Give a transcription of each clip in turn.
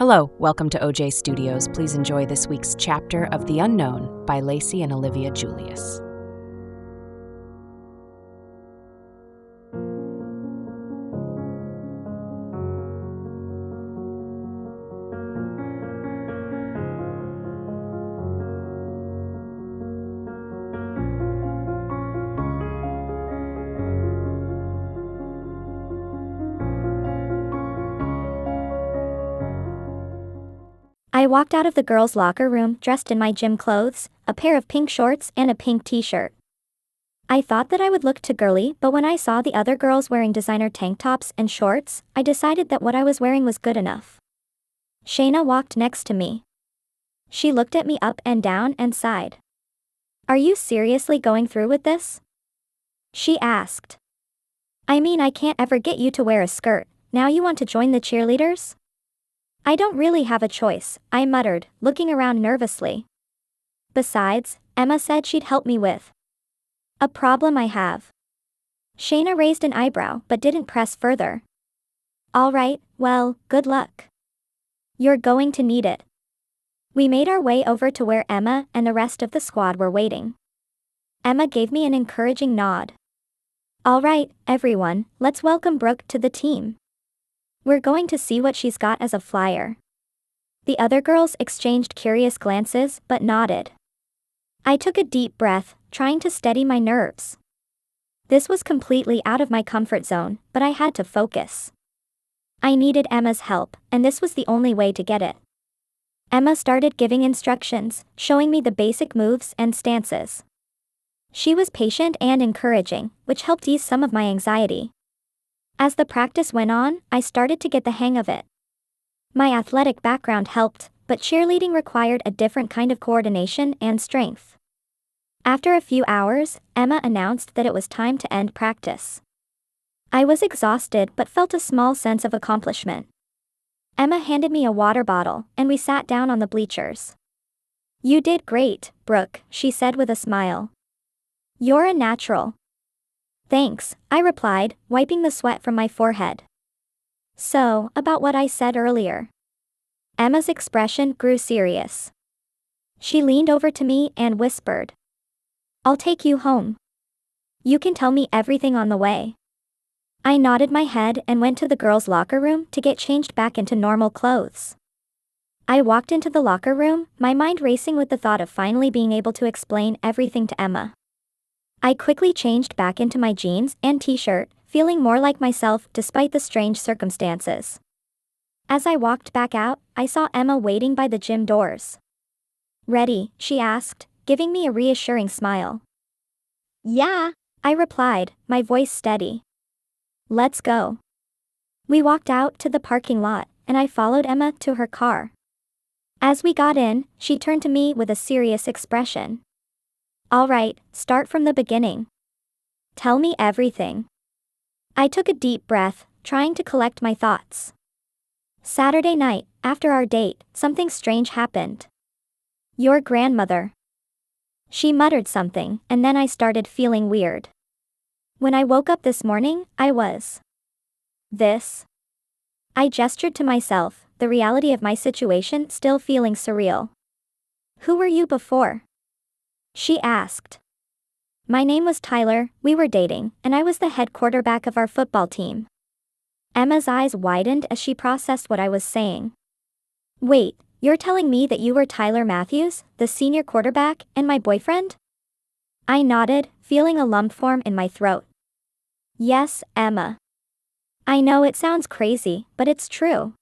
Hello, welcome to OJ Studios. Please enjoy this week's chapter of The Unknown by Lacey and Olivia Julius. I walked out of the girls' locker room dressed in my gym clothes, a pair of pink shorts and a pink t-shirt. I thought that I would look too girly, but when I saw the other girls wearing designer tank tops and shorts, I decided that what I was wearing was good enough. Shayna walked next to me. She looked at me up and down and sighed. "Are you seriously going through with this?" she asked. "I mean, I can't ever get you to wear a skirt, now you want to join the cheerleaders?" "I don't really have a choice," I muttered, looking around nervously. "Besides, Emma said she'd help me with a problem I have." Shayna raised an eyebrow but didn't press further. "All right, well, good luck. You're going to need it." We made our way over to where Emma and the rest of the squad were waiting. Emma gave me an encouraging nod. "All right, everyone, let's welcome Brooke to the team. We're going to see what she's got as a flyer." The other girls exchanged curious glances but nodded. I took a deep breath, trying to steady my nerves. This was completely out of my comfort zone, but I had to focus. I needed Emma's help, and this was the only way to get it. Emma started giving instructions, showing me the basic moves and stances. She was patient and encouraging, which helped ease some of my anxiety. As the practice went on, I started to get the hang of it. My athletic background helped, but cheerleading required a different kind of coordination and strength. After a few hours, Emma announced that it was time to end practice. I was exhausted but felt a small sense of accomplishment. Emma handed me a water bottle, and we sat down on the bleachers. "You did great, Brooke," she said with a smile. "You're a natural." "Thanks," I replied, wiping the sweat from my forehead. "So, about what I said earlier." Emma's expression grew serious. She leaned over to me and whispered, "I'll take you home. You can tell me everything on the way." I nodded my head and went to the girls' locker room to get changed back into normal clothes. I walked into the locker room, my mind racing with the thought of finally being able to explain everything to Emma. I quickly changed back into my jeans and t-shirt, feeling more like myself despite the strange circumstances. As I walked back out, I saw Emma waiting by the gym doors. "Ready?" she asked, giving me a reassuring smile. "Yeah," I replied, my voice steady. "Let's go." We walked out to the parking lot, and I followed Emma to her car. As we got in, she turned to me with a serious expression. "All right, start from the beginning. Tell me everything." I took a deep breath, trying to collect my thoughts. "Saturday night, after our date, something strange happened. Your grandmother." She muttered something, and then I started feeling weird. "When I woke up this morning, I was this." I gestured to myself, the reality of my situation still feeling surreal. "Who were you before?" she asked. "My name was Tyler, we were dating, and I was the head quarterback of our football team." Emma's eyes widened as she processed what I was saying. "Wait, you're telling me that you were Tyler Matthews, the senior quarterback, and my boyfriend?" I nodded, feeling a lump form in my throat. "Yes, Emma. I know it sounds crazy, but it's true.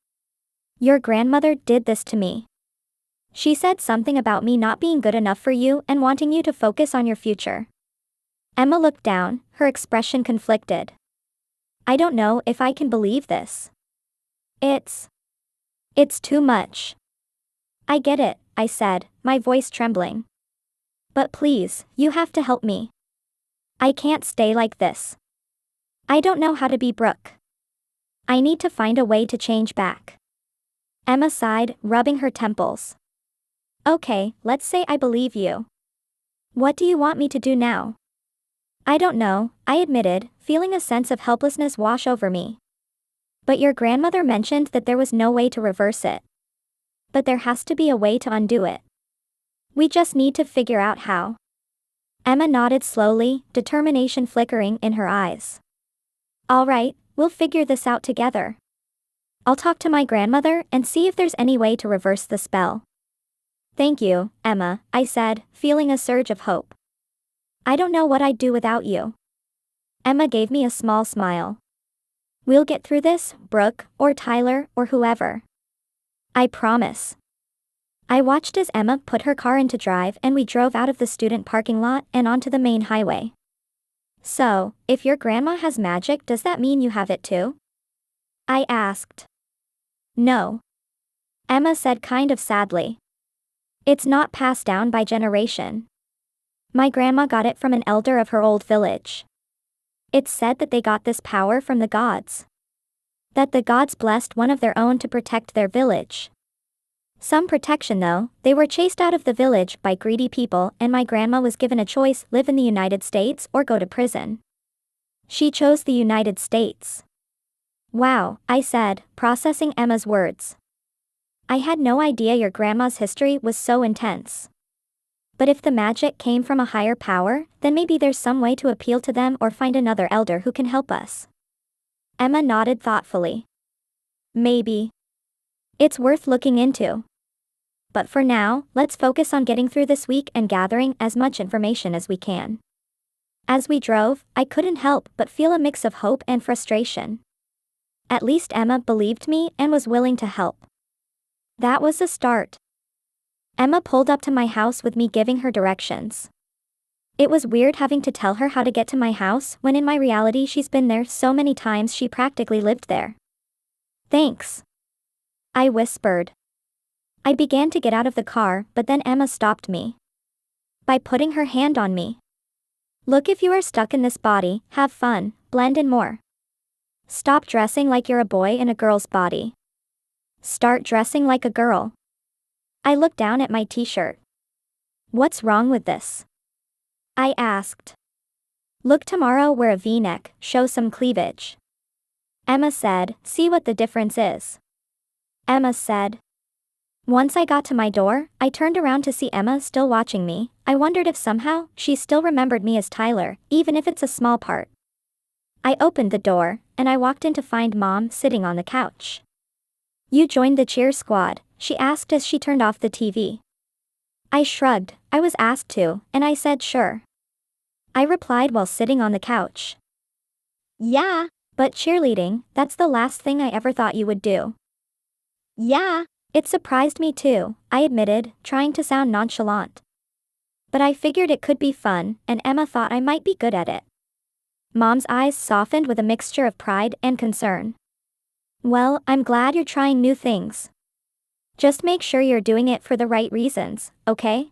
Your grandmother did this to me. She said something about me not being good enough for you and wanting you to focus on your future." Emma looked down, her expression conflicted. "I don't know if I can believe this. It's too much." "I get it," I said, my voice trembling. "But please, you have to help me. I can't stay like this. I don't know how to be Brooke. I need to find a way to change back." Emma sighed, rubbing her temples. "Okay, let's say I believe you. What do you want me to do now?" "I don't know," I admitted, feeling a sense of helplessness wash over me. "But your grandmother mentioned that there was no way to reverse it. but there has to be a way to undo it. We just need to figure out how. Emma nodded slowly, determination flickering in her eyes. All right, we'll figure this out together. I'll talk to my grandmother and see if there's any way to reverse the spell. Thank you, Emma, I said, feeling a surge of hope. I don't know what I'd do without you. Emma gave me a small smile. We'll get through this, Brooke, or Tyler, or whoever. I promise. I watched as Emma put her car into drive and we drove out of the student parking lot and onto the main highway. So, if your grandma has magic, does that mean you have it too? I asked. No. Emma said kind of sadly. It's not passed down by generation. My grandma got it from an elder of her old village. It's said that they got this power from the gods. That the gods blessed one of their own to protect their village. Some protection though, they were chased out of the village by greedy people and my grandma was given a choice: live in the United States or go to prison. She chose the United States. Wow, I said, processing Emma's words. I had no idea your grandma's history was so intense. But if the magic came from a higher power, then maybe there's some way to appeal to them or find another elder who can help us. Emma nodded thoughtfully. Maybe. It's worth looking into. But for now, let's focus on getting through this week and gathering as much information as we can. As we drove, I couldn't help but feel a mix of hope and frustration. At least Emma believed me and was willing to help. That was the start. Emma pulled up to my house with me giving her directions. It was weird having to tell her how to get to my house when in my reality she's been there so many times she practically lived there. Thanks. I whispered. I began to get out of the car, but then Emma stopped me. By putting her hand on me. Look, if you are stuck in this body, have fun, blend in more. Stop dressing like you're a boy in a girl's body. Start dressing like a girl. I looked down at my t-shirt. What's wrong with this? I asked. Look, tomorrow wear a V-neck, show some cleavage. Emma said, see what the difference is. Emma said. Once I got to my door, I turned around to see Emma still watching me. I wondered if somehow she still remembered me as Tyler, even if it's a small part. I opened the door, and I walked in to find Mom sitting on the couch. You joined the cheer squad, she asked as she turned off the TV. I shrugged. I was asked to, and I said sure. I replied while sitting on the couch. Yeah, but cheerleading, that's the last thing I ever thought you would do. Yeah. It surprised me too, I admitted, trying to sound nonchalant. But I figured it could be fun, and Emma thought I might be good at it. Mom's eyes softened with a mixture of pride and concern. Well, I'm glad you're trying new things. Just make sure you're doing it for the right reasons, okay?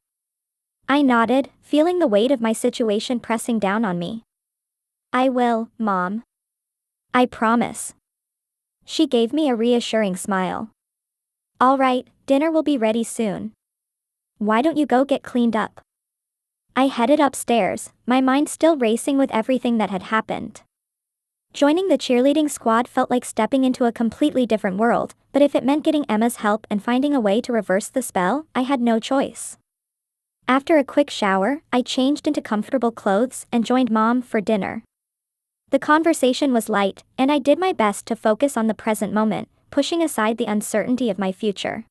I nodded, feeling the weight of my situation pressing down on me. I will, Mom. I promise. She gave me a reassuring smile. All right, dinner will be ready soon. Why don't you go get cleaned up? I headed upstairs, my mind still racing with everything that had happened. Joining the cheerleading squad felt like stepping into a completely different world, but if it meant getting Emma's help and finding a way to reverse the spell, I had no choice. After a quick shower, I changed into comfortable clothes and joined Mom for dinner. The conversation was light, and I did my best to focus on the present moment, pushing aside the uncertainty of my future.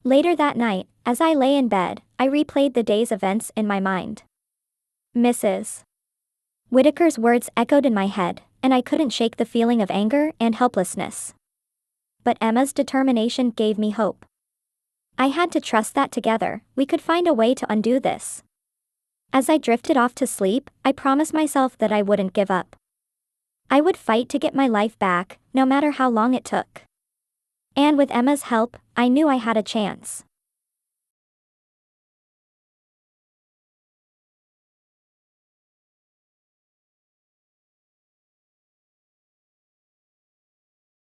Later that night, as I lay in bed, I replayed the day's events in my mind. Mrs. Whitaker's words echoed in my head, and I couldn't shake the feeling of anger and helplessness. But Emma's determination gave me hope. I had to trust that together, we could find a way to undo this. As I drifted off to sleep, I promised myself that I wouldn't give up. I would fight to get my life back, no matter how long it took. And with Emma's help, I knew I had a chance.